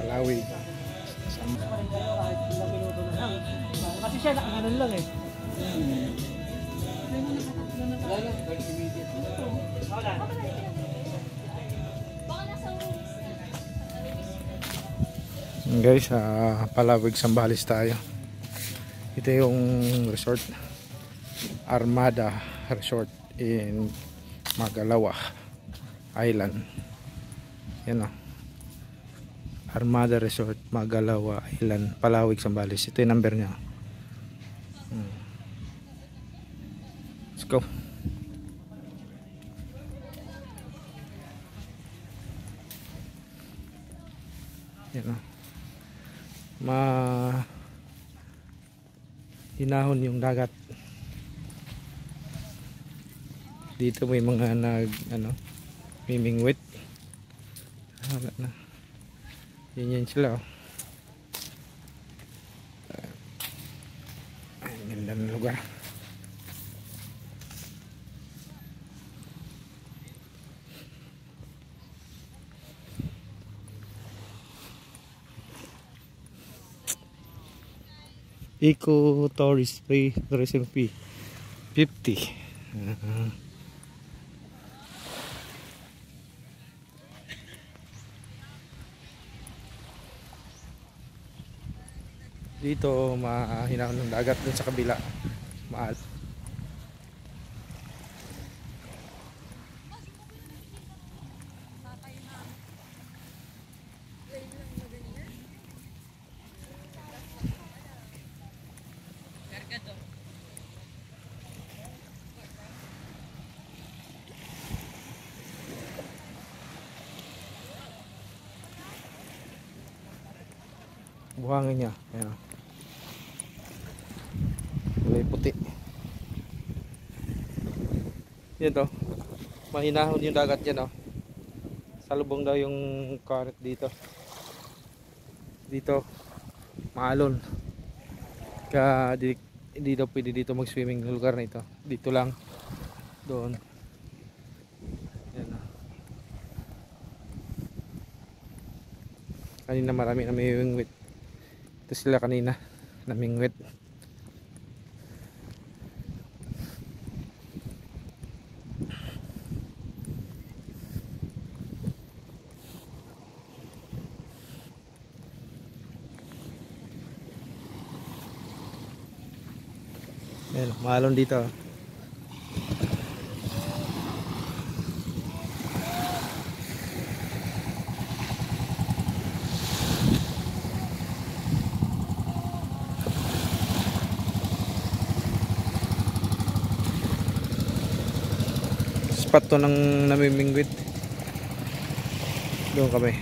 Palawig. Kasi siya nakaganon lang eh. Guys, Palawig Zambales tayo. Ito yung resort, Armada Resort in Magalawa Island. Yan o, Armada Resort, Magalawa Island, Palawig Zambales. Ito yung number nya. Let's go. Yan o, hinahon yung dagat. Dito may mga mimingwit. Wala na. Yan sila oh. Ang ganda ng lugar. Eco Tourist Free Tourism Fee 50. Dito mahinahon ng dagat, dun sa kabila mahal. Buhangin niya, ayan. Kulay puti. Yan to, mahinahon yung dagat dyan oh. Salubong daw yung current dito. Dito maalon. Kaya hindi daw pwede dito mag swimming ng lugar na ito. Dito lang, doon. Yan oh. Kanina marami na may wingwit. Ito sila kanina namingwit. Ayan, maalon dito. Spot to ng namimingwit. Doon kami.